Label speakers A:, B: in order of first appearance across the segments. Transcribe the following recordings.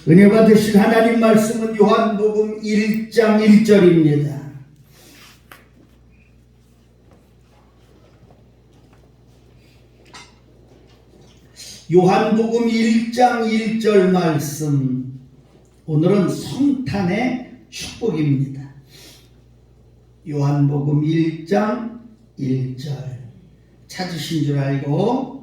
A: 은혜 받으신 하나님 말씀은 요한복음 1장 1절입니다. 요한복음 1장 1절 말씀, 오늘은 성탄의 축복입니다. 요한복음 1장 1절 찾으신 줄 알고,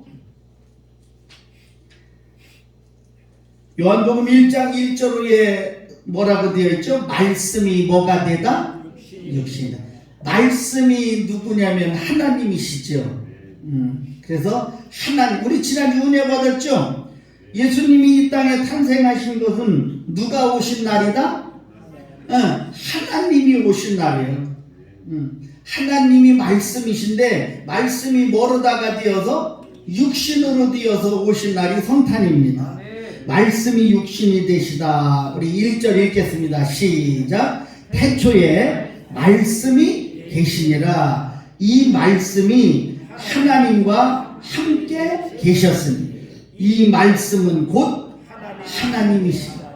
A: 요한복음 1장 1절에 뭐라고 되어 있죠? 말씀이 뭐가 되다? 육신이다. 말씀이 누구냐면 하나님이시죠. 그래서 하나님, 우리 지난주 은혜 받았죠? 예수님이 이 땅에 탄생하신 것은 누가 오신 날이다? 하나님이 오신 날이에요. 하나님이 말씀이신데, 말씀이 뭐로다가 되어서 육신으로 되어서 오신 날이 성탄입니다. 말씀이 육신이 되시다. 우리 1절 읽겠습니다. 시작. 태초에 말씀이 계시니라. 이 말씀이 하나님과 함께 계셨으니 이 말씀은 곧 하나님이시다.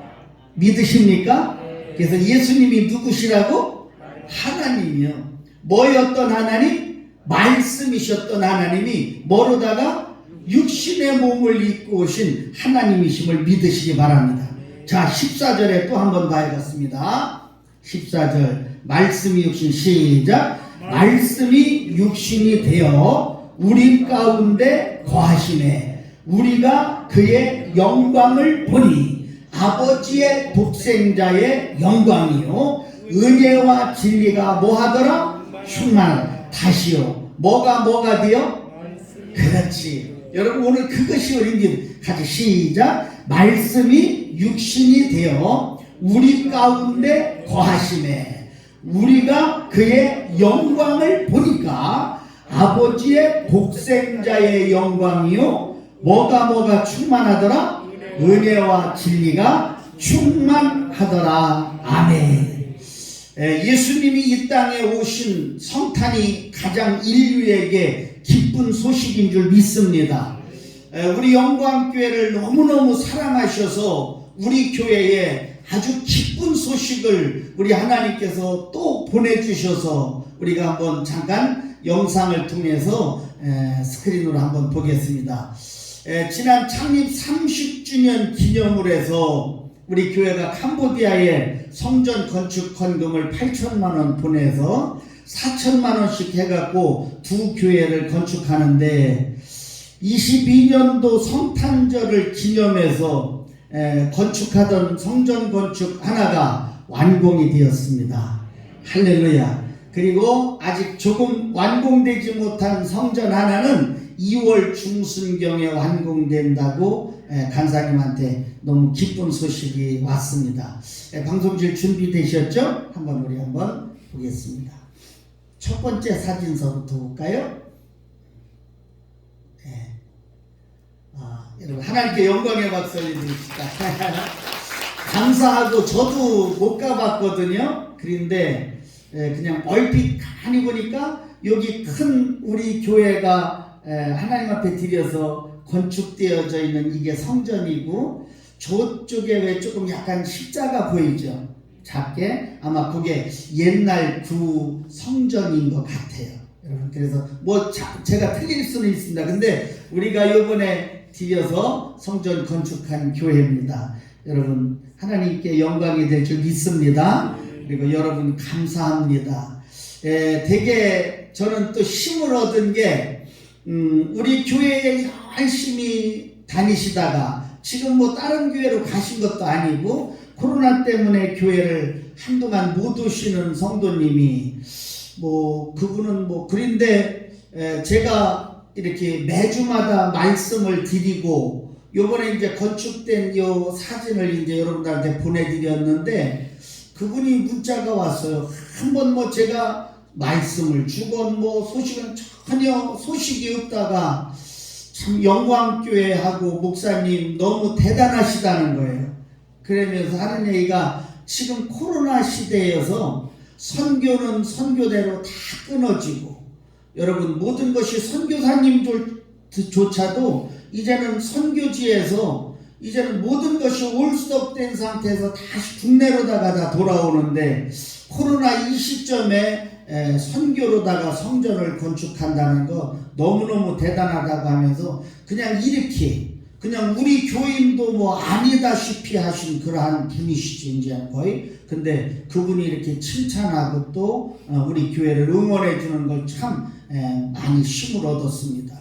A: 믿으십니까? 그래서 예수님이 누구시라고? 하나님이요. 뭐였던 하나님? 말씀이셨던 하나님이 뭐로다가? 육신의 몸을 입고 오신 하나님이심을 믿으시기 바랍니다. 자, 14절에 또 한번 봐야겠습니다. 14절 말씀이 육신, 시작. 말씀이 육신이 되어 우리 가운데 거하시네. 우리가 그의 영광을 보니 아버지의 독생자의 영광이요 은혜와 진리가 뭐하더라? 충만하다. 다시요, 뭐가 되어? 그렇지. 여러분, 오늘 그것이 우리 같이 시작. 말씀이 육신이 되어 우리 가운데 거하심에 우리가 그의 영광을 보니까 아버지의 독생자의 영광이요 뭐가 충만하더라? 은혜와 진리가 충만하더라. 아멘. 예수님이 이 땅에 오신 성탄이 가장 인류에게 기쁜 소식인 줄 믿습니다. 우리 영광교회를 너무너무 사랑하셔서 우리 교회에 아주 기쁜 소식을 우리 하나님께서 또 보내주셔서 우리가 한번 잠깐 영상을 통해서 스크린으로 한번 보겠습니다. 지난 창립 30주년 기념을 해서 우리 교회가 캄보디아에 성전 건축 헌금을 8천만 원 보내서 4천만 원씩 해갖고 두 교회를 건축하는데 22년도 성탄절을 기념해서 건축하던 성전 건축 하나가 완공이 되었습니다. 할렐루야. 그리고 아직 조금 완공되지 못한 성전 하나는 2월 중순경에 완공된다고 간사님한테 너무 기쁜 소식이 왔습니다. 방송실 준비되셨죠? 우리 한번 보겠습니다. 첫 번째 사진서부터 볼까요? 네. 여러분, 하나님께 영광의 박수 올려드립시다. 감사하고 저도 못 가봤거든요. 그런데 그냥 얼핏 가만히 보니까 여기 큰 우리 교회가 하나님 앞에 드려서 건축되어져 있는 이게 성전이고, 저쪽에 왜 조금 약간 십자가 보이죠? 작게. 아마 그게 옛날 구 성전인 것 같아요. 여러분, 그래서 뭐 제가 틀릴 수는 있습니다. 근데 우리가 이번에 드려서 성전 건축한 교회입니다. 여러분, 하나님께 영광이 될 줄 믿습니다. 그리고 여러분 감사합니다. 되게 저는 또 힘을 얻은 게 우리 교회에 열심히 다니시다가 지금 뭐 다른 교회로 가신 것도 아니고 코로나 때문에 교회를 한동안 못 오시는 성도님이 그분은 그런데 제가 이렇게 매주마다 말씀을 드리고 요번에 이제 건축된 요 사진을 이제 여러분들한테 보내드렸는데 그분이 문자가 왔어요. 한번 제가 말씀을 주건 소식은 전혀 소식이 없다가 참 영광교회하고 목사님 너무 대단하시다는 거예요. 그러면서 하는 얘기가 지금 코로나 시대여서 선교는 선교대로 다 끊어지고, 여러분 모든 것이 선교사님들조차도 이제는 선교지에서 이제는 모든 것이 올스톱된 상태에서 다시 국내로다가 다 돌아오는데 코로나 이 시점에 선교로다가 성전을 건축한다는 거 너무너무 대단하다고 하면서 그냥 이렇게 그냥 우리 교인도 뭐 아니다시피 하신 그러한 분이시죠 이제 거의. 근데 그분이 이렇게 칭찬하고 또 우리 교회를 응원해 주는 걸 참 많이 힘을 얻었습니다.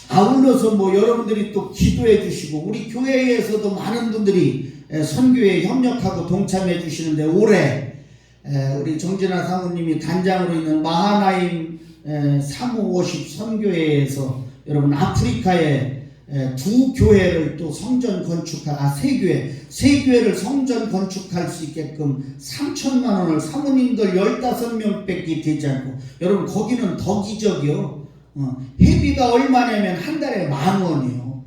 A: 아울러서 뭐 여러분들이 또 기도해 주시고 우리 교회에서도 많은 분들이 선교에 협력하고 동참해 주시는데 올해 우리 정진아 사모님이 단장으로 있는 마하나임 사무오십 선교회에서 여러분 아프리카에 두 교회를 또 성전 건축할 세 교회를 성전 건축할 수 있게끔 3천만 원을 사모님들 15명밖에 되지 않고 여러분 거기는 더 기적이요. 회비가 얼마냐면 한 달에 10,000원이요.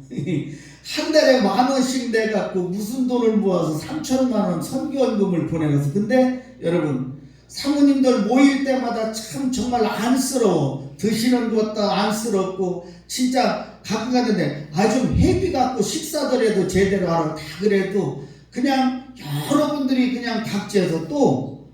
A: 한 달에 10,000원씩 내갖고 무슨 돈을 모아서 3천만 원 선교원금을 보내서 근데 여러분 사모님들 모일 때마다 참 정말 안쓰러워. 드시는 것도 안쓰럽고 진짜 갖고 가는데 좀 회비 갖고 식사더라도 제대로 하라고 다 그래도 그냥 여러분들이 그냥 각지에서 또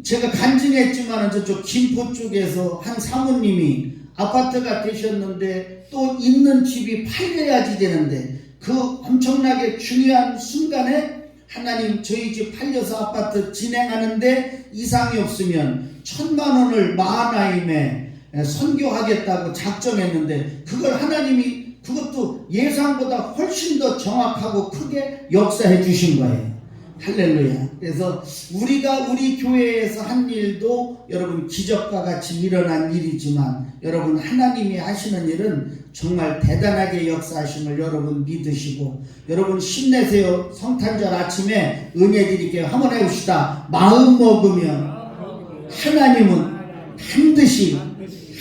A: 제가 간증했지만 저쪽 김포 쪽에서 한 사모님이 아파트가 되셨는데 또 있는 집이 팔려야지 되는데 그 엄청나게 중요한 순간에 하나님 저희 집 팔려서 아파트 진행하는데 이상이 없으면 1,000만 원을 마하나임에 선교하겠다고 작정했는데 그걸 하나님이 그것도 예상보다 훨씬 더 정확하고 크게 역사해 주신 거예요. 할렐루야. 그래서 우리가 우리 교회에서 한 일도 여러분 기적과 같이 일어난 일이지만 여러분 하나님이 하시는 일은 정말 대단하게 역사하심을 여러분 믿으시고 여러분 힘내세요. 성탄절 아침에 은혜 드릴게요. 한번 해봅시다. 마음 먹으면 하나님은 반드시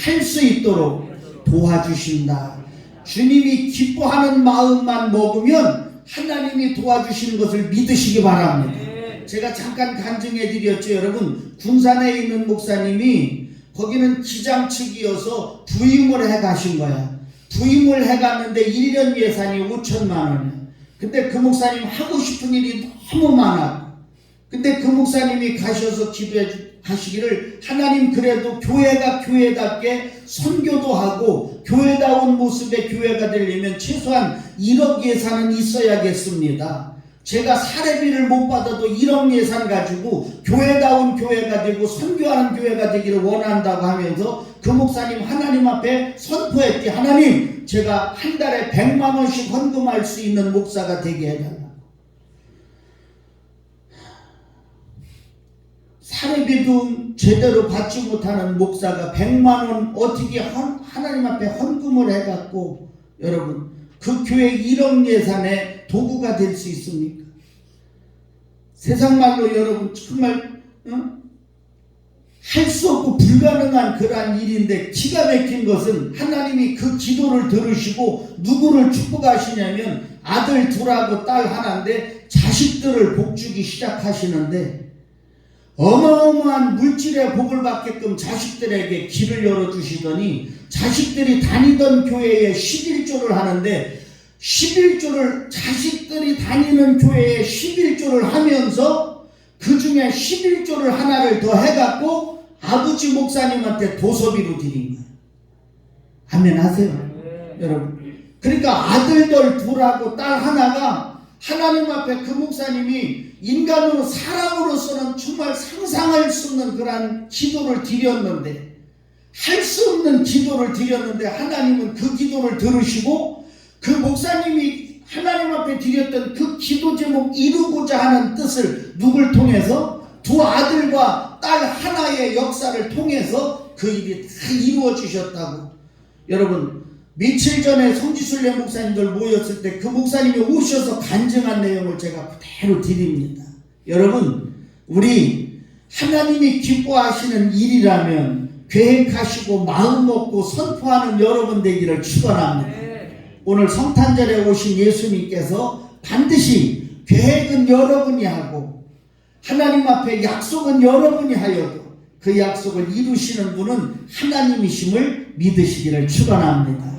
A: 할 수 있도록 도와주신다. 주님이 기뻐하는 마음만 먹으면 하나님이 도와주시는 것을 믿으시기 바랍니다. 제가 잠깐 간증해 드렸죠. 여러분 군산에 있는 목사님이 거기는 기장측이어서 부임을 해 가신 거야. 부임을 해 갔는데 1년 예산이 5천만 원이야. 근데 그 목사님 하고 싶은 일이 너무 많아. 근데 그 목사님이 가셔서 기도해 하시기를 하나님 그래도 교회가 교회답게 선교도 하고 교회다운 모습의 교회가 되려면 최소한 1억 예산은 있어야겠습니다. 제가 사례비를 못 받아도 1억 예산 가지고 교회다운 교회가 되고 선교하는 교회가 되기를 원한다고 하면서 그 목사님 하나님 앞에 선포했지. 하나님 제가 한 달에 100만 원씩 헌금할 수 있는 목사가 되게 해달라. 사례비도 제대로 받지 못하는 목사가 100만 원 어떻게 하나님 앞에 헌금을 해갖고 여러분 그 교회 1억 예산의 도구가 될 수 있습니까? 세상말로 여러분 정말 할 수 없고 불가능한 그러한 일인데 기가 막힌 것은 하나님이 그 기도를 들으시고 누구를 축복하시냐면 아들 둘하고 딸 하나인데 자식들을 복주기 시작하시는데 어마어마한 물질의 복을 받게끔 자식들에게 길을 열어주시더니 자식들이 다니던 교회에 11조를 하는데 11조를 자식들이 다니는 교회에 11조를 하면서 그 중에 11조를 하나를 더 해갖고 아버지 목사님한테 도서비로 드린 거예요. 아멘 하세요. 여러분 그러니까 아들들 둘하고 딸 하나가 하나님 앞에 그 목사님이 인간으로 사람으로서는 정말 상상할 수 없는 그러한 기도를 드렸는데 할 수 없는 기도를 드렸는데 하나님은 그 기도를 들으시고 그 목사님이 하나님 앞에 드렸던 그 기도 제목 이루고자 하는 뜻을 누굴 통해서 두 아들과 딸 하나의 역사를 통해서 그 일이 다 이루어지셨다고. 여러분 며칠 전에 성지순례 목사님들 모였을 때 그 목사님이 오셔서 간증한 내용을 제가 그대로 드립니다. 여러분 우리 하나님이 기뻐하시는 일이라면 계획하시고 마음 먹고 선포하는 여러분 되기를 축원합니다. 오늘 성탄절에 오신 예수님께서 반드시 계획은 여러분이 하고 하나님 앞에 약속은 여러분이 하여도 그 약속을 이루시는 분은 하나님이심을 믿으시기를 축원합니다.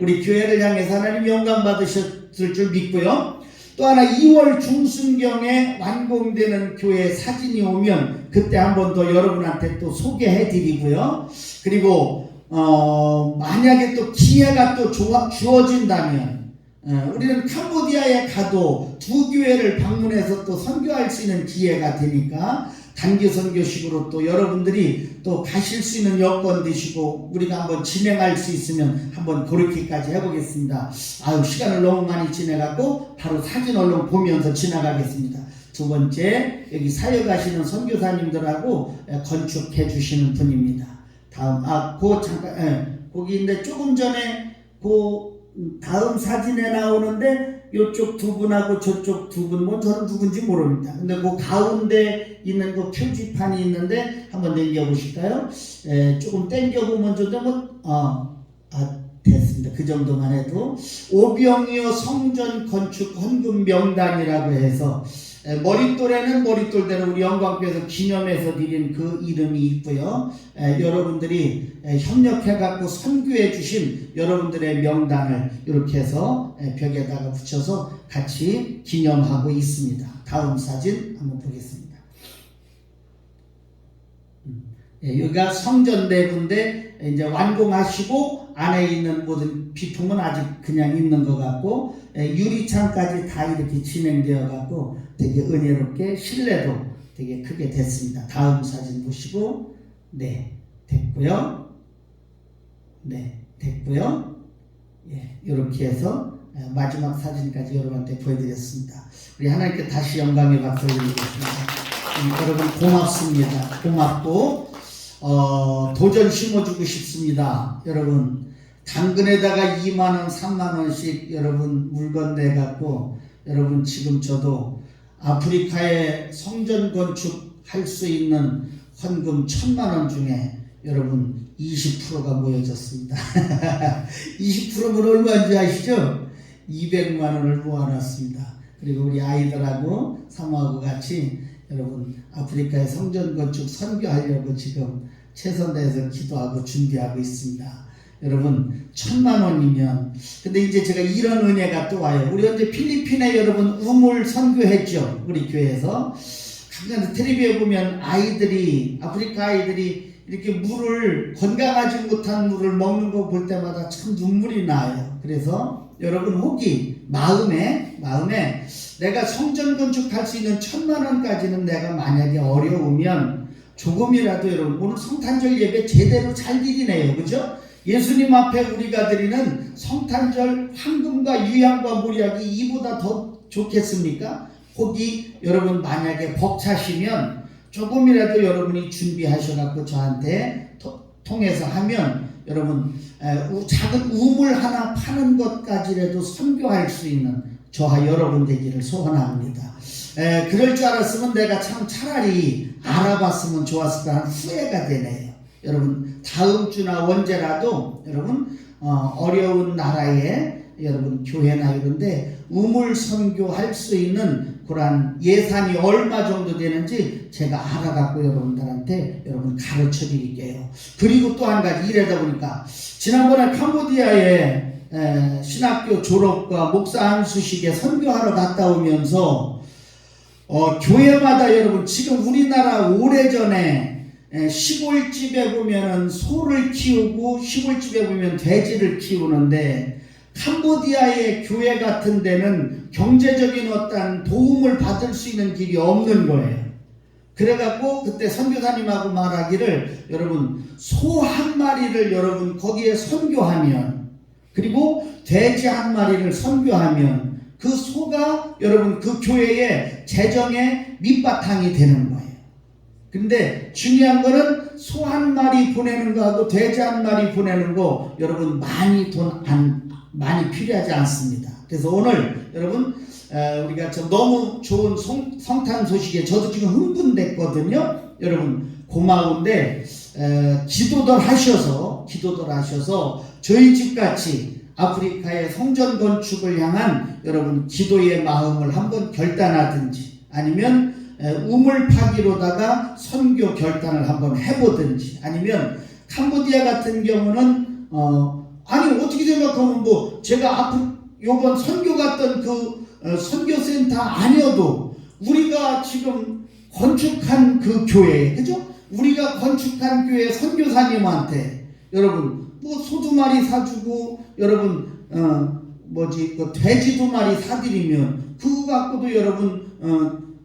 A: 우리 교회를 향해서 하나님 영광 받으셨을 줄 믿고요. 또 하나 2월 중순경에 완공되는 교회 사진이 오면 그때 한번 더 여러분한테 또 소개해 드리고요. 그리고 만약에 또 기회가 또 주어진다면 우리는 캄보디아에 가도 두 교회를 방문해서 또 선교할 수 있는 기회가 되니까 단기 선교식으로 또 여러분들이 또 가실 수 있는 여건 되시고 우리가 한번 진행할 수 있으면 한번 그렇게까지 해보겠습니다. 아유, 시간을 너무 많이 지내갖고 바로 사진 얼른 보면서 지나가겠습니다. 두 번째, 여기 사역하시는 선교사님들하고 건축해 주시는 분입니다. 다음, 잠깐, 거기인데 조금 전에 다음 사진에 나오는데 요쪽 두 분하고 저쪽 두 분, 뭐 저는 누군지 모릅니다. 근데 그 가운데 있는 그 표지판이 있는데 한번 당겨보실까요? 조금 당겨보면 됐습니다. 그 정도만 해도 오병이어 성전 건축 헌금 명단이라고 해서 머릿돌에는 머릿돌대로 우리 영광교회에서 기념해서 드린 그 이름이 있고요. 여러분들이 협력해갖고 선교해 주신 여러분들의 명단을 이렇게 해서 벽에다가 붙여서 같이 기념하고 있습니다. 다음 사진 한번 보겠습니다. 여기가 성전 내부인데 이제 완공하시고 안에 있는 모든 비품은 아직 그냥 있는 것 같고 유리창까지 다 이렇게 진행되어 갖고 되게 은혜롭게 실내도 되게 크게 됐습니다. 다음 사진 보시고 됐고요. 됐고요. 이렇게 해서 마지막 사진까지 여러분한테 보여드렸습니다. 우리 하나님께 다시 영광의 박수 드리겠습니다. 여러분 고맙습니다. 고맙고 도전 심어주고 싶습니다. 여러분 당근에다가 2만원 3만원씩 여러분 물건 내갖고 여러분 지금 저도 아프리카에 성전 건축할 수 있는 헌금 1000만원 중에 여러분 20%가 모여졌습니다. 20%면 얼마인지 아시죠? 200만원을 모아놨습니다. 그리고 우리 아이들하고 사모하고 같이 여러분 아프리카의 성전 건축 선교하려고 지금 최선 다해서 기도하고 준비하고 있습니다. 여러분 1000만원이면 근데 이제 제가 이런 은혜가 또 와요. 우리 언제 필리핀에 여러분 우물 선교했죠. 우리 교회에서 가끔 텔레비에 보면 아프리카 아이들이 이렇게 물을 건강하지 못한 물을 먹는 거 볼 때마다 참 눈물이 나요. 그래서 여러분 혹이 마음에 내가 성전 건축할 수 있는 1000만원까지는 내가 만약에 어려우면 조금이라도 여러분 오늘 성탄절 예배 제대로 잘 드리네요. 그죠? 예수님 앞에 우리가 드리는 성탄절 황금과 유향과 몰약이 이보다 더 좋겠습니까? 혹이 여러분 만약에 벅차시면 조금이라도 여러분이 준비하셔갖고 저한테 통해서 하면 여러분 작은 우물 하나 파는 것까지라도 선교할 수 있는 저와 여러분 되기를 소원합니다. 그럴 줄 알았으면 내가 참 차라리 알아봤으면 좋았을 거라는 후회가 되네요. 여러분 다음 주나 언제라도 여러분 어려운 나라에 여러분 교회나 이런데 우물 선교할 수 있는 그런 예산이 얼마 정도 되는지 제가 알아갖고 여러분들한테 여러분 가르쳐 드릴게요. 그리고 또 한 가지 이러다 보니까 지난번에 캄보디아에 신학교 졸업과 목사 안수식에 선교하러 갔다 오면서 교회마다 여러분 지금 우리나라 오래전에 시골집에 보면은 소를 키우고 시골집에 보면 돼지를 키우는데 캄보디아의 교회 같은 데는 경제적인 어떤 도움을 받을 수 있는 길이 없는 거예요. 그래갖고 그때 선교사님하고 말하기를 여러분 소 한 마리를 여러분 거기에 선교하면 그리고 돼지 한 마리를 선교하면 그 소가 여러분 그 교회의 재정의 밑바탕이 되는 거예요. 근데 중요한 거는 소 한 마리 보내는 거하고 돼지 한 마리 보내는 거 여러분 많이 필요하지 않습니다. 그래서 오늘 여러분 우리가 너무 좋은 성탄 소식에 저도 지금 흥분됐거든요. 여러분 고마운데 기도들 하셔서 저희 집같이 아프리카의 성전 건축을 향한 여러분 기도의 마음을 한번 결단하든지 아니면 우물 파기로다가 선교 결단을 한번 해보든지 아니면 캄보디아 같은 경우는 아니 어떻게 생각하면 뭐 제가 요번 선교 갔던 그 선교센터 아니어도 우리가 지금 건축한 그 교회, 그죠? 우리가 건축한 교회 선교사님한테 여러분 뭐 소두 마리 사주고 여러분 그 돼지 2마리 사드리면 그거 갖고도 여러분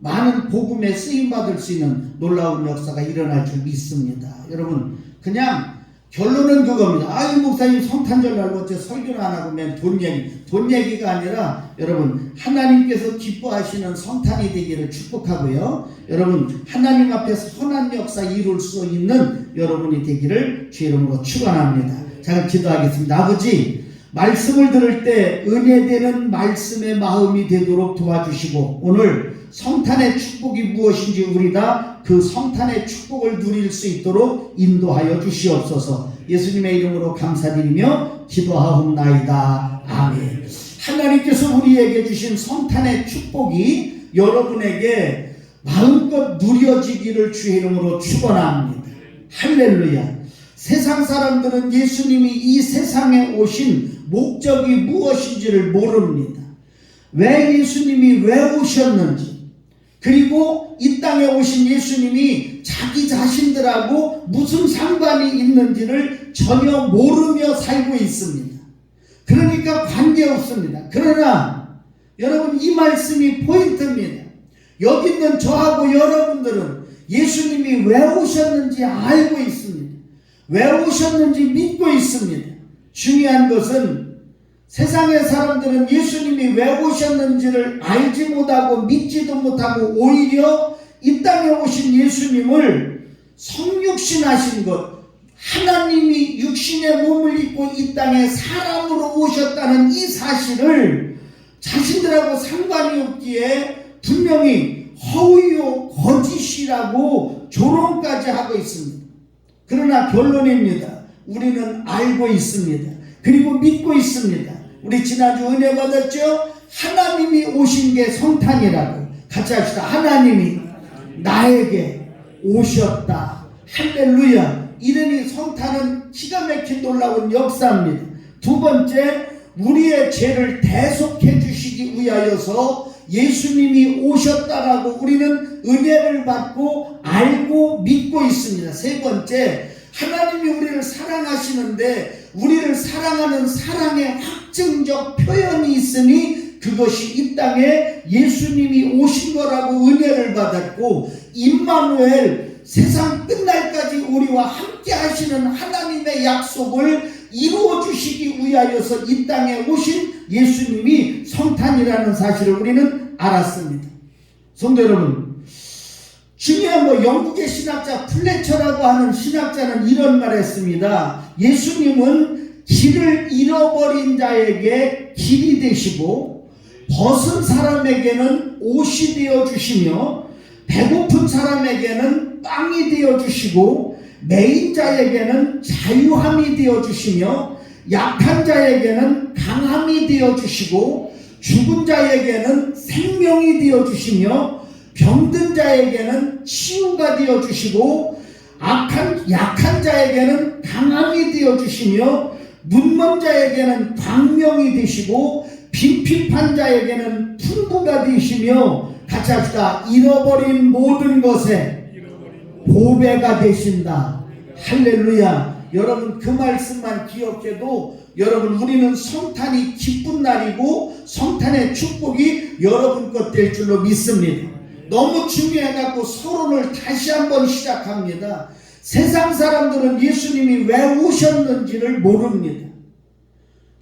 A: 많은 복음에 쓰임 받을 수 있는 놀라운 역사가 일어날 줄 믿습니다. 여러분 그냥 결론은 그겁니다. 아유 목사님 성탄절 날 어째 설교를 안 하고 맨 돈 얘기가 아니라 여러분 하나님께서 기뻐하시는 성탄이 되기를 축복하고요. 여러분 하나님 앞에서 선한 역사 이룰 수 있는 여러분이 되기를 주 이름으로 축원합니다. 자, 기도하겠습니다. 아버지, 말씀을 들을 때 은혜되는 말씀의 마음이 되도록 도와주시고 오늘 성탄의 축복이 무엇인지 우리 다 그 성탄의 축복을 누릴 수 있도록 인도하여 주시옵소서. 예수님의 이름으로 감사드리며 기도하옵나이다. 아멘. 하나님께서 우리에게 주신 성탄의 축복이 여러분에게 마음껏 누려지기를 주의 이름으로 축원합니다. 할렐루야. 세상 사람들은 예수님이 이 세상에 오신 목적이 무엇인지를 모릅니다. 왜 예수님이 왜 오셨는지, 그리고 이 땅에 오신 예수님이 자기 자신들하고 무슨 상관이 있는지를 전혀 모르며 살고 있습니다. 그러니까 관계없습니다. 그러나 여러분 이 말씀이 포인트입니다. 여기 있는 저하고 여러분들은 예수님이 왜 오셨는지 알고 있습니다. 왜 오셨는지 믿고 있습니다. 중요한 것은 세상의 사람들은 예수님이 왜 오셨는지를 알지 못하고 믿지도 못하고 오히려 이 땅에 오신 예수님을 성육신하신 것, 하나님이 육신의 몸을 입고 이 땅에 사람으로 오셨다는 이 사실을 자신들하고 상관이 없기에 분명히 허위요 거짓이라고 조롱까지 하고 있습니다. 그러나 결론입니다. 우리는 알고 있습니다. 그리고 믿고 있습니다. 우리 지난주 은혜 받았죠? 하나님이 오신 게 성탄이라고 같이 합시다. 하나님이 나에게 오셨다. 할렐루야. 이러니 성탄은 기가 막힌 놀라운 역사입니다. 두 번째, 우리의 죄를 대속해 주시기 위하여서 예수님이 오셨다라고 우리는 은혜를 받고 알고 믿고 있습니다. 세 번째, 하나님이 우리를 사랑하시는데 우리를 사랑하는 사랑의 확증적 표현이 있으니 그것이 이 땅에 예수님이 오신 거라고 은혜를 받았고, 임마누엘, 세상 끝날까지 우리와 함께 하시는 하나님의 약속을 이루어 주시기 위하여서 이 땅에 오신 예수님이 성탄이라는 사실을 우리는 알았습니다. 성도 여러분, 중요한 거, 영국의 신학자 플래처라고 하는 신학자는 이런 말을 했습니다. 예수님은 길을 잃어버린 자에게 길이 되시고 벗은 사람에게는 옷이 되어 주시며 배고픈 사람에게는 빵이 되어 주시고 매인 자에게는 자유함이 되어 주시며 약한 자에게는 강함이 되어 주시고 죽은 자에게는 생명이 되어 주시며 병든 자에게는 치유가 되어 주시고 약한 자에게는 강함이 되어 주시며 눈먼 자에게는 광명이 되시고 빈핍한 자에게는 풍부가 되시며 같이 합시다. 잃어버린 모든 것에 보배가 되신다. 할렐루야. 여러분 그 말씀만 기억해도 여러분 우리는 성탄이 기쁜 날이고 성탄의 축복이 여러분 것 될 줄로 믿습니다. 너무 중요해갖고 서론을 다시 한번 시작합니다. 세상 사람들은 예수님이 왜 오셨는지를 모릅니다.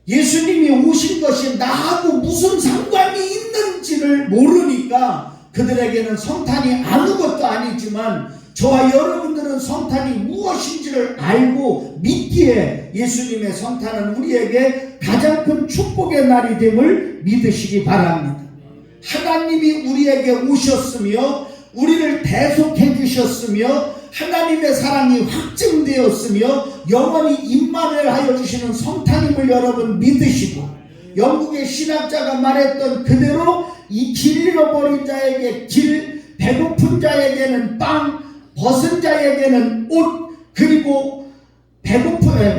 A: 예수님이 오신 것이 나하고 무슨 상관이 있는지를 모르니까 그들에게는 성탄이 아무것도 아니지만 저와 여러분들은 성탄이 무엇인지를 알고 믿기에 예수님의 성탄은 우리에게 가장 큰 축복의 날이 됨을 믿으시기 바랍니다. 하나님이 우리에게 오셨으며 우리를 대속해 주셨으며 하나님의 사랑이 확증되었으며 영원히 임마누엘 하여 주시는 성탄임을 여러분 믿으시고, 영국의 신학자가 말했던 그대로 이 길 잃어버린 자에게 길, 배고픈 자에게는 빵, 벗은 자에게는 옷, 그리고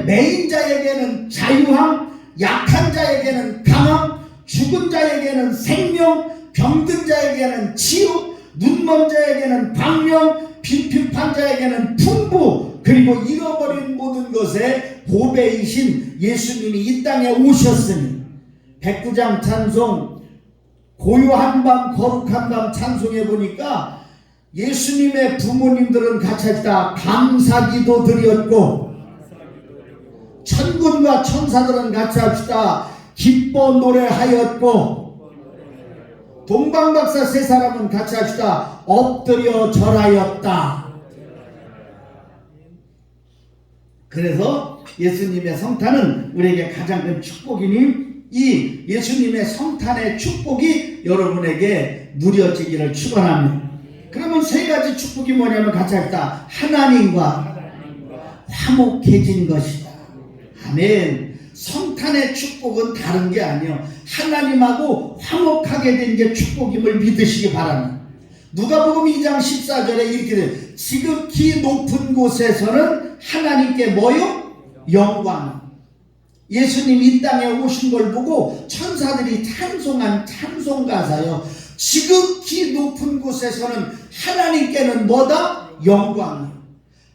A: 매인 자에게는 자유함, 약한 자에게는 강함, 죽은 자에게는 생명, 병든 자에게는 치유, 눈먼 자에게는 방명, 빈핍한 자에게는 풍부, 그리고 잃어버린 모든 것에 보배이신 예수님이 이 땅에 오셨으니 백구장 찬송 고요한 밤 거룩한 밤 찬송해 보니까 예수님의 부모님들은 같이 하시다 감사기도 드렸고, 천군과 천사들은 같이 합시다 기뻐 노래하였고, 동방박사 세 사람은 같이 합시다 엎드려 절하였다. 그래서 예수님의 성탄은 우리에게 가장 큰 축복이니 이 예수님의 성탄의 축복이 여러분에게 누려지기를 축원합니다. 그러면 세 가지 축복이 뭐냐면 같이 합시다. 하나님과 화목해진 것이다. 아멘. 성탄의 축복은 다른 게 아니에요. 하나님하고 화목하게 된 게 축복임을 믿으시기 바랍니다. 누가복음 2장 14절에 이렇게 돼요. 지극히 높은 곳에서는 하나님께 뭐요? 영광. 예수님이 이 땅에 오신 걸 보고 천사들이 찬송한 찬송가사요. 지극히 높은 곳에서는 하나님께는 뭐다? 영광.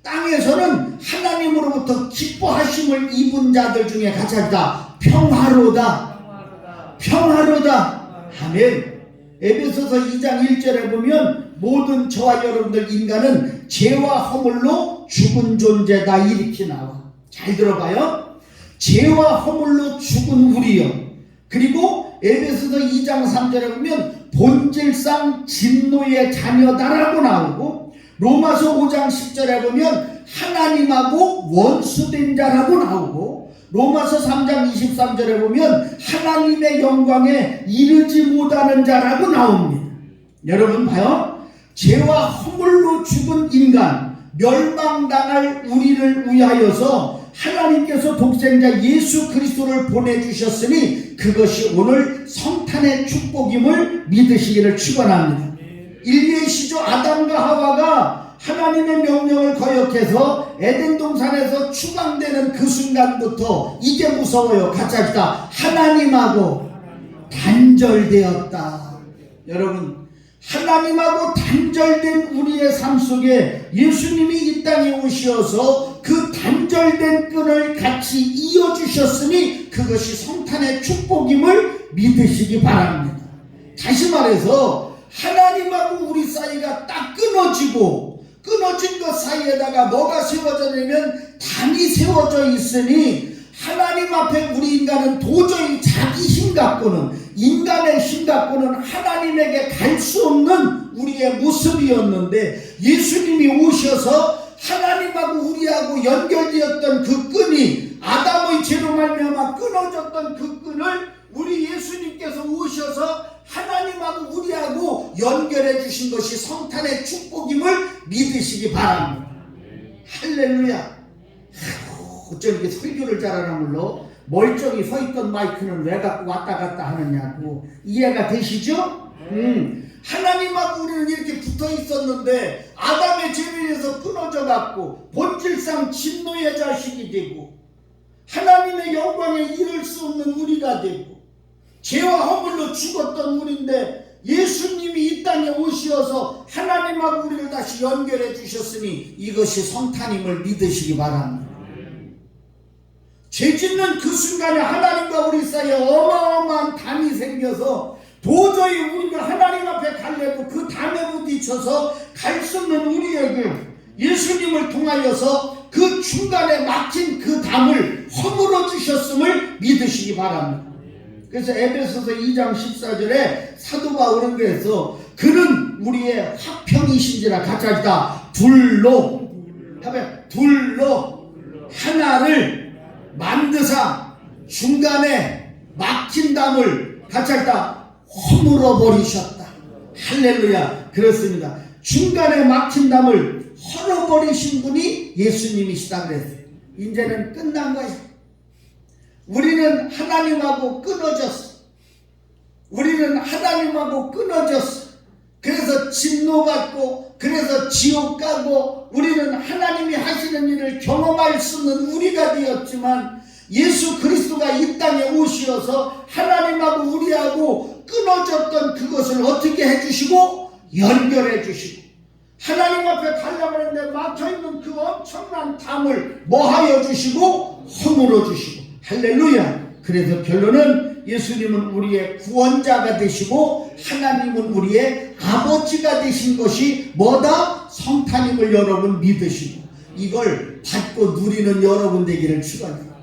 A: 땅에서는 하나님으로부터 기뻐하심을 입은 자들 중에 같이 합시다. 평화로다. 평화로다. 아멘. 에베소서 2장 1절에 보면 모든 저와 여러분들 인간은 죄와 허물로 죽은 존재다 이렇게 나와. 잘 들어봐요. 죄와 허물로 죽은 우리요. 그리고 에베소서 2장 3절에 보면 본질상 진노의 자녀다라고 나오고, 로마서 5장 10절에 보면 하나님하고 원수된 자라고 나오고, 로마서 3장 23절에 보면 하나님의 영광에 이르지 못하는 자라고 나옵니다. 여러분 봐요. 죄와 허물로 죽은 인간, 멸망당할 우리를 위하여서 하나님께서 독생자 예수 그리스도를 보내주셨으니 그것이 오늘 성탄의 축복임을 믿으시기를 축원합니다. 인류의 시조 아담과 하와가 하나님의 명령을 거역해서 에덴 동산에서 추방되는 그 순간부터 이게 무서워요. 같이 합시다. 하나님하고 단절되었다. 여러분, 하나님하고 단절된 우리의 삶 속에 예수님이 이 땅에 오셔서 그 단절된 끈을 같이 이어주셨으니 그것이 성탄의 축복임을 믿으시기 바랍니다. 다시 말해서 하나님하고 우리 사이가 딱 끊어진 것 사이에다가 뭐가 세워졌냐면 담이 세워져 있으니 하나님 앞에 우리 인간은 도저히 자기 힘 갖고는, 인간의 힘 갖고는 하나님에게 갈 수 없는 우리의 모습이었는데, 예수님이 오셔서 하나님하고 우리하고 연결되었던 그 끈이, 아담의 죄로 말미암아 끊어졌던 그 끈을 우리 예수님께서 오셔서 하나님하고 우리하고 연결해 주신 것이 성탄의 축복임을 믿으시기 바랍니다. 할렐루야. 어쩜 이렇게 설교를 잘하나 몰라. 멀쩡히 서있던 마이크는 왜 갖고 왔다 갔다 하느냐고. 이해가 되시죠? 하나님하고 우리는 이렇게 붙어 있었는데 아담의 죄로 인해서 끊어져 갖고 본질상 진노의 자식이 되고 하나님의 영광에 이를 수 없는 우리가 되고 죄와 허물로 죽었던 우리인데 예수님이 이 땅에 오셔서 하나님하고 우리를 다시 연결해 주셨으니 이것이 성탄임을 믿으시기 바랍니다. 죄 짓는 그 순간에 하나님과 우리 사이에 어마어마한 담이 생겨서 도저히 우리가 하나님 앞에 가려고 그 담에 부딪혀서 갈 수 없는 우리에게 예수님을 통하여서 그 중간에 막힌 그 담을 허물어 주셨음을 믿으시기 바랍니다. 그래서 에베소서 2장 14절에 사도 바울은 그래서 그는 우리의 화평이신지라 같이 합시다. 둘로 하나를 만드사 중간에 막힌 담을 같이 합시다. 허물어 버리셨다. 할렐루야. 그렇습니다. 중간에 막힌 담을 헐어버리신 분이 예수님이시다 그랬어요. 이제는 끝난 거야. 우리는 하나님하고 끊어졌어. 그래서 진노받고, 그래서 지옥 가고, 우리는 하나님이 하시는 일을 경험할 수 있는 우리가 되었지만, 예수 그리스도가 이 땅에 오시어서 하나님하고 우리하고 끊어졌던 그것을 어떻게 해주시고 연결해 주시고, 하나님 앞에 가려고 하는데 막혀있는 그 엄청난 담을 뭐하여 주시고 허물어 주시고. 할렐루야. 그래서 결론은 예수님은 우리의 구원자가 되시고 하나님은 우리의 아버지가 되신 것이 뭐다? 성탄임을 여러분 믿으시고 이걸 받고 누리는 여러분 되기를 축원합니다.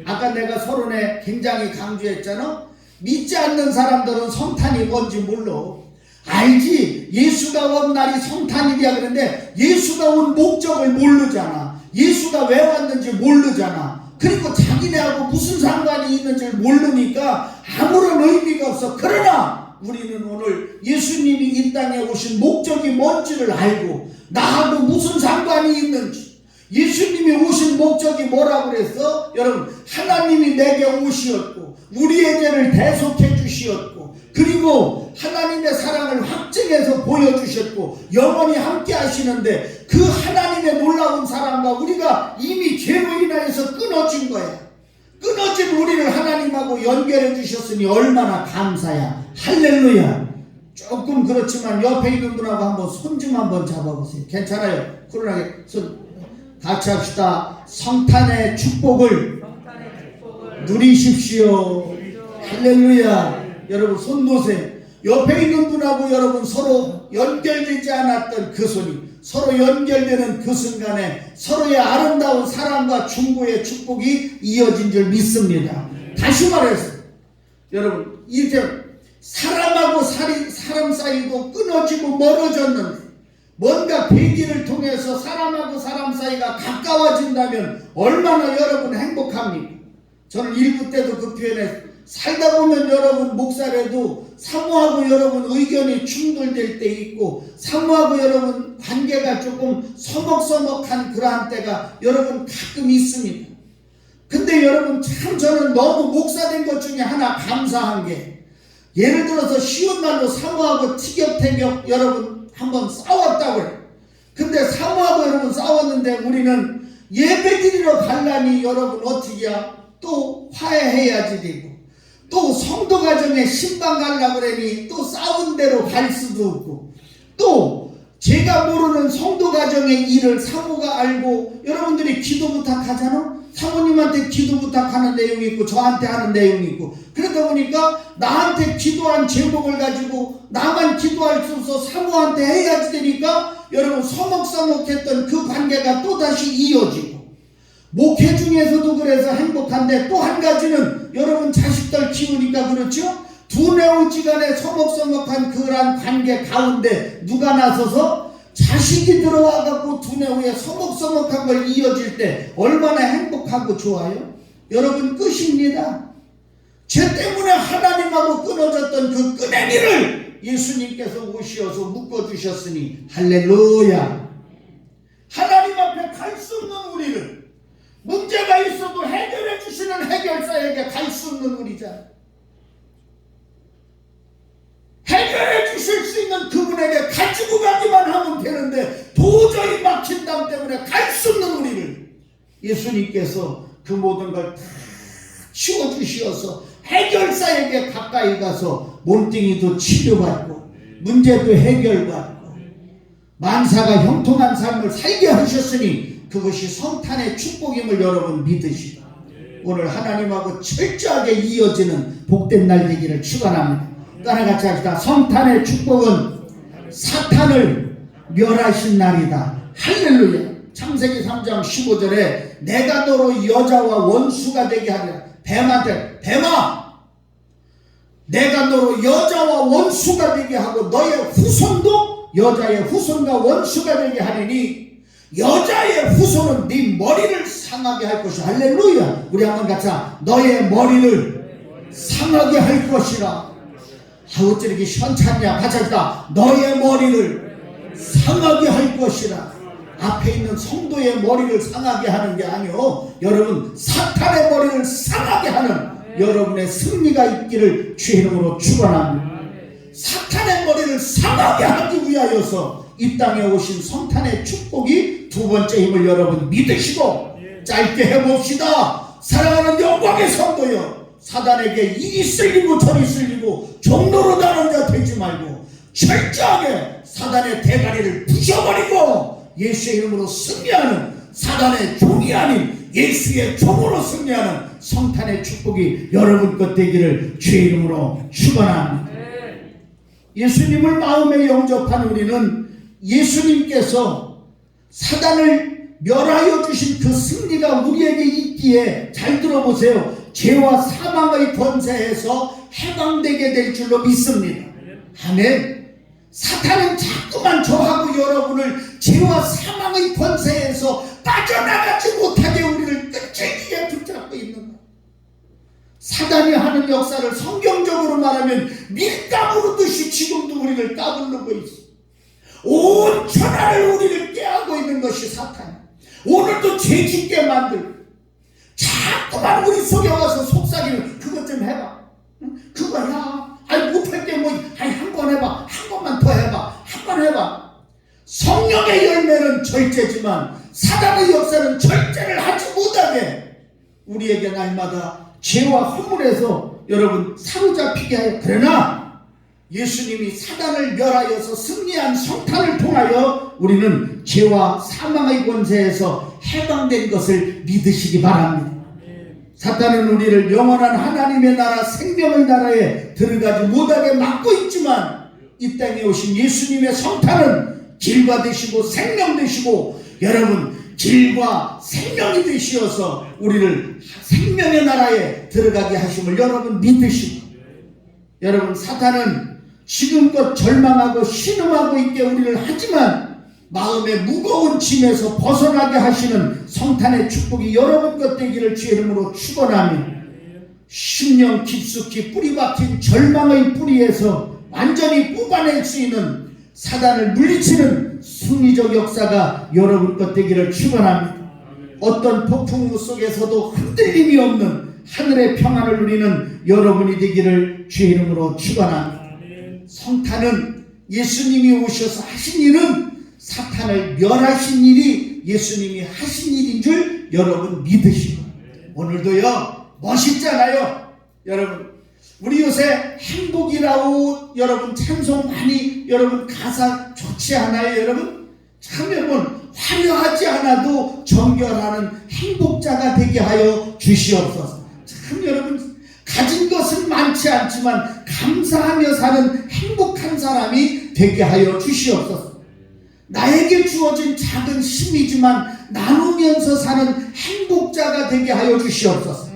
A: 아까 내가 서론에 굉장히 강조했잖아. 믿지 않는 사람들은 성탄이 뭔지 몰라. 알지. 예수가 온 날이 성탄일이야. 그런데 예수가 온 목적을 모르잖아. 예수가 왜 왔는지 모르잖아. 그리고 자기네하고 무슨 상관이 있는지 모르니까 아무런 의미가 없어. 그러나 우리는 오늘 예수님이 이 땅에 오신 목적이 뭔지를 알고 나하고 무슨 상관이 있는지, 예수님이 오신 목적이 뭐라고 그랬어? 여러분, 하나님이 내게 오시었고 우리의 죄를 대속해 주시었고 그리고 하나님의 사랑을 확증해서 보여주셨고 영원히 함께 하시는데, 그 하나님의 놀라운 사랑과 우리가 이미 죄로 인하여서 끊어진 거야. 끊어진 우리를 하나님하고 연결해 주셨으니 얼마나 감사야. 할렐루야. 조금 그렇지만 옆에 있는 분하고 한번 손 좀 한번 잡아보세요. 괜찮아요. 쿨하게 손 같이 합시다. 성탄의 축복을 누리십시오. 할렐루야. 여러분 손 놓으세요. 옆에 있는 분하고 여러분 서로 연결되지 않았던 그 손이 서로 연결되는 그 순간에 서로의 아름다운 사랑과 중보의 축복이 이어진 줄 믿습니다. 다시 말해서 여러분, 이제 사람하고 사람 사이도 끊어지고 멀어졌는데 뭔가 계기를 통해서 사람하고 사람 사이가 가까워진다면 얼마나 여러분 행복합니까? 저는 일부 때도 그 표현에 살다 보면 여러분 목사라도 사모하고 여러분 의견이 충돌될 때 있고 사모하고 여러분 관계가 조금 서먹서먹한 그러한 때가 여러분 가끔 있습니다. 근데 여러분 참 저는 너무 목사된 것 중에 하나 감사한 게, 예를 들어서 쉬운 말로 사모하고 티격태격 여러분 한번 싸웠다고 해요. 근데 사모하고 여러분 싸웠는데 우리는 예배드리러 갈라니 여러분 어떻게야? 또 화해해야지 되고, 또 성도 가정에 신방 가려고 그러니 또 싸운 대로 갈 수도 없고, 또 제가 모르는 성도 가정의 일을 사모가 알고 여러분들이 기도 부탁하잖아. 사모님한테 기도 부탁하는 내용이 있고 저한테 하는 내용이 있고, 그러다 보니까 나한테 기도한 제목을 가지고 나만 기도할 수 없어 사모한테 해야지 되니까 여러분 서먹서먹했던 그 관계가 또다시 이어지고, 목회 중에서도 그래서 행복한데 또 한 가지는 여러분 자식들 키우니까 그렇죠? 두뇌우지간에 서먹서먹한 그런 관계 가운데 누가 나서서 자식이 들어와갖고 두뇌우에 서먹서먹한 걸 이어질 때 얼마나 행복하고 좋아요? 여러분 끝입니다. 죄 때문에 하나님하고 끊어졌던 그 끄내미를 예수님께서 오시어서 묶어주셨으니 할렐루야. 하나님 앞에 갈 수 없는 우리를, 문제가 있어도 해결해 주시는 해결사에게 갈 수 없는 우리잖아. 해결해 주실 수 있는 그분에게 가지고 가기만 하면 되는데 도저히 막힌 담 때문에 갈 수 없는 우리를 예수님께서 그 모든 걸 다 치워주시어서 해결사에게 가까이 가서 몸뚱이도 치료받고 문제도 해결받고 만사가 형통한 삶을 살게 하셨으니 그것이 성탄의 축복임을 여러분 믿으시고 오늘 하나님하고 철저하게 이어지는 복된 날 되기를 축원합니다. 따라같이 합시다. 성탄의 축복은 사탄을 멸하신 날이다. 할렐루야. 창세기 3장 15절에 내가 너로 여자와 원수가 되게 하리라. 뱀한테 뱀아 내가 너로 여자와 원수가 되게 하고 너의 후손도 여자의 후손과 원수가 되게 하리니 여자의 후손은 네 머리를 상하게 할 것이라. 할렐루야. 우리 한번 같이 너의 머리를 상하게 할 것이라. 어째 이렇게 현찬냐. 같이 합시다. 너의 머리를 상하게 할 것이라. 앞에 있는 성도의 머리를 상하게 하는 게 아니요, 여러분 사탄의 머리를 상하게 하는 여러분의 승리가 있기를 주의 이름으로 축원합니다. 사탄의 머리를 상하게 하기 위하여서 이 땅에 오신 성탄의 축복이 두 번째 힘을 여러분 믿으시고 짧게 해봅시다. 사랑하는 영광의 성도여, 사단에게 이리 쓸리고 저리 쓸리고 종로로 나눈 자 되지 말고 철저하게 사단의 대가리를 부셔버리고 예수의 이름으로 승리하는, 사단의 종이 아닌 예수의 종으로 승리하는 성탄의 축복이 여러분 것 되기를 주의 이름으로 축원합니다. 예수님을 마음에 영접한 우리는 예수님께서 사단을 멸하여 주신 그 승리가 우리에게 있기에, 잘 들어보세요, 죄와 사망의 권세에서 해방되게 될 줄로 믿습니다. 아멘. 사탄은 자꾸만 저하고 여러분을 죄와 사망의 권세에서 빠져나가지 못하게 우리를 끈질기게 붙잡고 있는 거예요. 사단이 하는 역사를 성경적으로 말하면 밀가부르듯이 지금도 우리를 까부르고 있어. 온 천하를 우리를 깨하고 있는 것이 사탄이야. 오늘도 죄짓게 만들고 자꾸만 우리 속에 와서 속삭이는, 그것 좀 해봐, 그거야, 아니 못할 게 뭐, 아니 한 번 해봐, 한 번만 더 해봐, 한 번 해봐. 성령의 열매는 절제지만 사단의 역사는 절제를 하지 못하게 우리에게 날마다 죄와 허물에서 여러분 사로잡히게 하여, 그러나 예수님이 사단을 멸하여서 승리한 성탄을 통하여 우리는 죄와 사망의 권세에서 해방된 것을 믿으시기 바랍니다. 사탄은 우리를 영원한 하나님의 나라, 생명의 나라에 들어가지 못하게 막고 있지만, 이 땅에 오신 예수님의 성탄은 길과 되시고 생명 되시고, 여러분 길과 생명이 되시어서 우리를 생명의 나라에 들어가게 하심을 여러분 믿으시고, 여러분 사탄은 지금껏 절망하고 신음하고 있게 우리를 하지만 마음의 무거운 짐에서 벗어나게 하시는 성탄의 축복이 여러분 것 되기를 주의 이름으로 축원하며, 10년 깊숙이 뿌리 박힌 절망의 뿌리에서 완전히 뽑아낼 수 있는 사단을 물리치는 승리적 역사가 여러분 것 되기를 축원합니다. 어떤 폭풍우 속에서도 흔들림이 없는 하늘의 평안을 누리는 여러분이 되기를 주의 이름으로 축원합니다. 성탄은 예수님이 오셔서 하신 일은 사탄을 멸하신 일이 예수님이 하신 일인 줄 여러분 믿으시고, 오늘도요 멋있잖아요. 여러분 우리 요새 행복이라고 여러분 찬송 많이, 여러분 가사 좋지 않아요? 여러분 참 여러분 화려하지 않아도 정결하는 행복자가 되게 하여 주시옵소서. 참 여러분 가진 것은 많지 않지만 감사하며 사는 행복한 사람이 되게 하여 주시옵소서. 나에게 주어진 작은 힘이지만 나누면서 사는 행복자가 되게 하여 주시옵소서.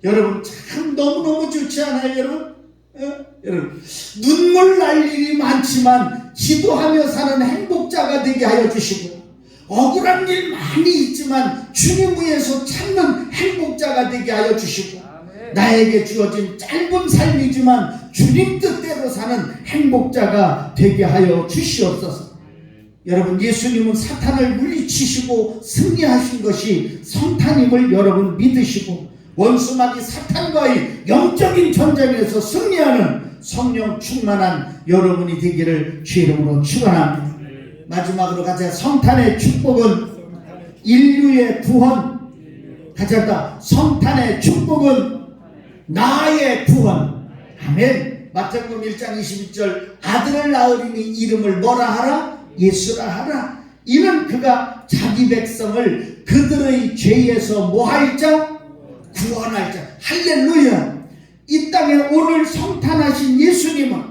A: 여러분 참 너무너무 좋지 않아요? 여러분 여러분 눈물 날 일이 많지만 기도하며 사는 행복자가 되게 하여 주시고, 억울한 일 많이 있지만 주님 위에서 찾는 행복자가 되게 하여 주시고, 나에게 주어진 짧은 삶이지만 주님 뜻대로 사는 행복자가 되게 하여 주시옵소서. 여러분 예수님은 사탄을 물리치시고 승리하신 것이 성탄임을 여러분 믿으시고, 원수마귀 사탄과의 영적인 전쟁에서 승리하는 성령 충만한 여러분이 되기를 주의 이름으로 축원합니다. 마지막으로 가자. 성탄의 축복은 인류의 구원. 가자. 성탄의 축복은 나의 구원. 아멘. 마태복음 1장 22절 아들을 낳으리니 이름을 뭐라 하라? 예수라 하라. 이는 그가 자기 백성을 그들의 죄에서 뭐할 자? 구원할 자. 할렐루야. 이 땅에 오늘 성탄하신 예수님은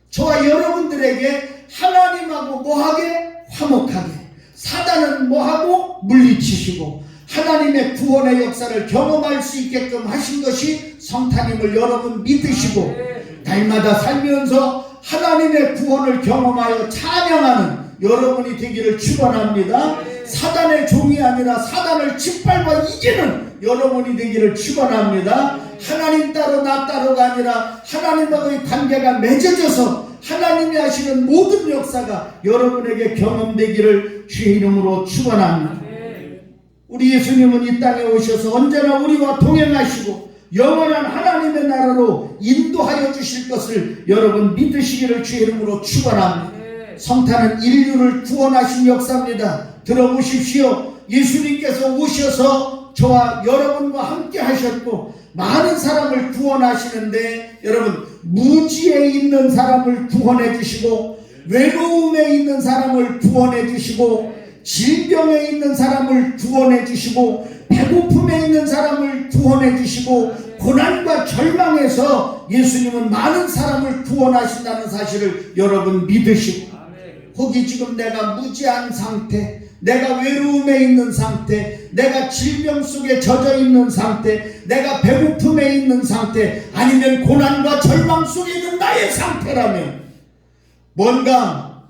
A: 저와 여러분들에게 하나님하고 뭐하게? 화목하게, 사단은 뭐하고? 물리치시고 하나님의 구원의 역사를 경험할 수 있게끔 하신 것이 성탄임을 여러분 믿으시고, 날마다 살면서 하나님의 구원을 경험하여 찬양하는 여러분이 되기를 축원합니다. 사단의 종이 아니라 사단을 짓밟아 이기는 여러분이 되기를 축원합니다. 하나님 따로 나 따로가 아니라 하나님과의 관계가 맺어져서 하나님이 하시는 모든 역사가 여러분에게 경험되기를 주의 이름으로 축원합니다. 우리 예수님은 이 땅에 오셔서 언제나 우리와 동행하시고 영원한 하나님의 나라로 인도하여 주실 것을 여러분 믿으시기를 주의 이름으로 축원합니다. 성탄은 인류를 구원하신 역사입니다. 들어보십시오. 예수님께서 오셔서 저와 여러분과 함께 하셨고 많은 사람을 구원하시는데 여러분 무지에 있는 사람을 구원해 주시고 외로움에 있는 사람을 구원해 주시고 질병에 있는 사람을 구원해 주시고 배고픔에 있는 사람을 구원해 주시고 고난과 절망에서 예수님은 많은 사람을 구원하신다는 사실을 여러분 믿으시고 거기 지금 내가 무지한 상태, 내가 외로움에 있는 상태, 내가 질병 속에 젖어 있는 상태, 내가 배고픔에 있는 상태, 아니면 고난과 절망 속에 있는 나의 상태라면 뭔가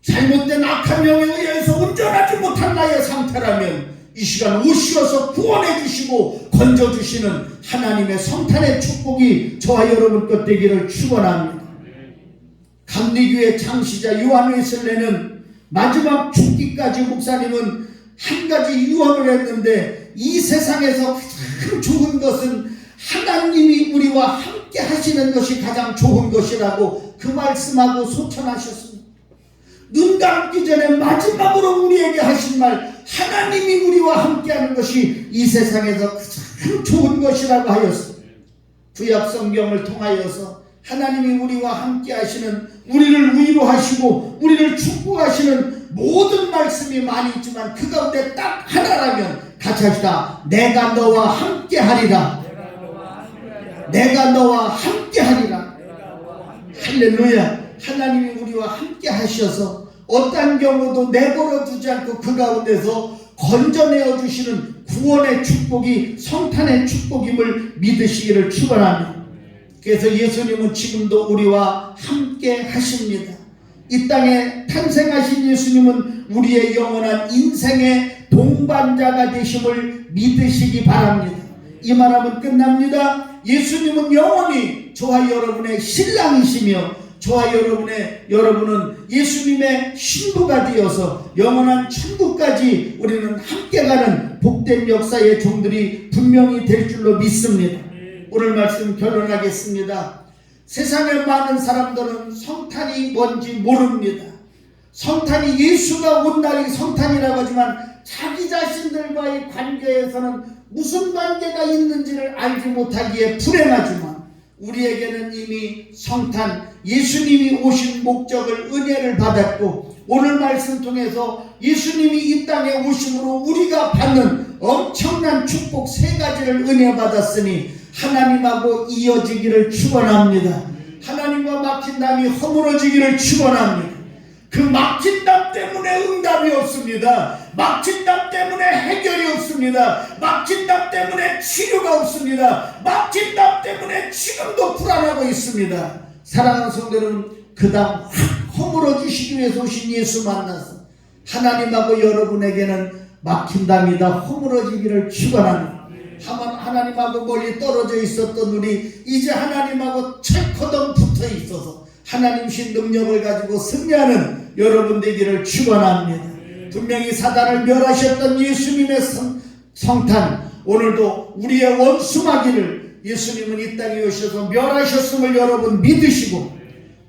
A: 잘못된 악한 영에 의해서 온전하지 못한 나의 상태라면 이 시간 오시어서 구원해 주시고 건져 주시는 하나님의 성탄의 축복이 저와 여러분 것 되기를 축원합니다. 감리교회 창시자 요한 웨슬레는 마지막 죽기까지 목사님은 한 가지 유언을 했는데 이 세상에서 가장 좋은 것은 하나님이 우리와 함께 하시는 것이 가장 좋은 것이라고 그 말씀하고 소천하셨습니다. 눈 감기 전에 마지막으로 우리에게 하신 말, 하나님이 우리와 함께하는 것이 이 세상에서 가장 좋은 것이라고 하였습니다. 구약 성경을 통하여서 하나님이 우리와 함께 하시는, 우리를 위로하시고 우리를 축복하시는 모든 말씀이 많이 있지만 그 가운데 딱 하나라면 같이 합시다. 내가 너와 함께 하리라. 내가 너와 함께 하리라. 할렐루야. 하나님이 우리와 함께 하셔서 어떤 경우도 내버려 두지 않고 그 가운데서 건져내어 주시는 구원의 축복이 성탄의 축복임을 믿으시기를 축원합니다. 그래서 예수님은 지금도 우리와 함께 하십니다. 이 땅에 탄생하신 예수님은 우리의 영원한 인생의 동반자가 되심을 믿으시기 바랍니다. 이 말하면 끝납니다. 예수님은 영원히 저와 여러분의 신랑이시며 저와 여러분은 예수님의 신부가 되어서 영원한 천국까지 우리는 함께 가는 복된 역사의 종들이 분명히 될 줄로 믿습니다. 오늘 말씀 결론하겠습니다. 세상의 많은 사람들은 성탄이 뭔지 모릅니다. 성탄이 예수가 온 날이 성탄이라고 하지만 자기 자신들과의 관계에서는 무슨 관계가 있는지를 알지 못하기에 불행하지만 우리에게는 이미 성탄, 예수님이 오신 목적을 은혜를 받았고 오늘 말씀 통해서 예수님이 이 땅에 오심으로 우리가 받는 엄청난 축복 세 가지를 은혜 받았으니 하나님하고 이어지기를 축원합니다. 하나님과 막힌 담이 허물어지기를 축원합니다. 그 막힌 담 때문에 응답이 없습니다. 막힌 담 때문에 해결이 없습니다. 막힌 담 때문에 치료가 없습니다. 막힌 담 때문에 지금도 불안하고 있습니다. 사랑하는 성도 여러분, 그 담 허물어 주시기 위해서 오신 예수 만나서 하나님하고 여러분에게는 막힌 담이 다 허물어지기를 축원합니다. 하나님하고 멀리 떨어져 있었던 우리 이제 하나님하고 철커덩 붙어 있어서 하나님신 능력을 가지고 승리하는 여러분 되기를 축원합니다. 분명히 사단을 멸하셨던 예수님의 성탄, 오늘도 우리의 원수마귀를 예수님은 이 땅에 오셔서 멸하셨음을 여러분 믿으시고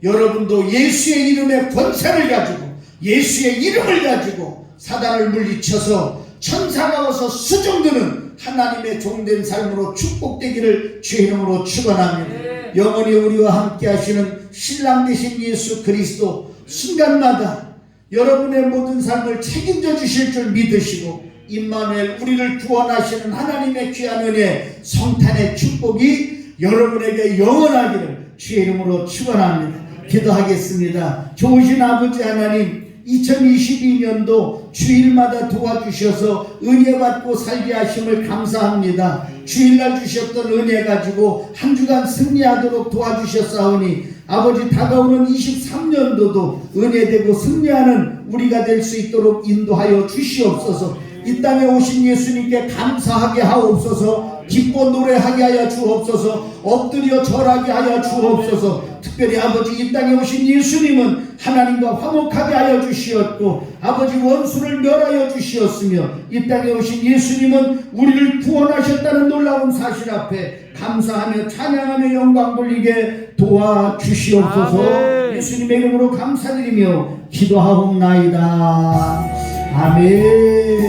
A: 여러분도 예수의 이름의 권세를 가지고 예수의 이름을 가지고 사단을 물리쳐서 천사가 와서 수종드는 하나님의 종된 삶으로 축복되기를 주의 이름으로 축원합니다. 영원히 우리와 함께 하시는 신랑 되신 예수 그리스도 순간마다 여러분의 모든 삶을 책임져 주실 줄 믿으시고 임마누엘 우리를 구원하시는 하나님의 귀한 은혜 성탄의 축복이 여러분에게 영원하기를 주의 이름으로 축원합니다. 기도하겠습니다. 좋으신 아버지 하나님, 2022년도 주일마다 도와주셔서 은혜 받고 살게 하심을 감사합니다. 주일날 주셨던 은혜 가지고 한 주간 승리하도록 도와주셨사오니 아버지 다가오는 23년도도 은혜되고 승리하는 우리가 될 수 있도록 인도하여 주시옵소서. 이 땅에 오신 예수님께 감사하게 하옵소서. 기뻐 노래하게 하여 주옵소서. 엎드려 절하게 하여 주옵소서. 특별히 아버지 이 땅에 오신 예수님은 하나님과 화목하게 하여 주시었고 아버지 원수를 멸하여 주시었으며 이 땅에 오신 예수님은 우리를 구원하셨다는 놀라운 사실 앞에 감사하며 찬양하며 영광 돌리게 도와주시옵소서. 예수님의 이름으로 감사드리며 기도하옵나이다. 아멘.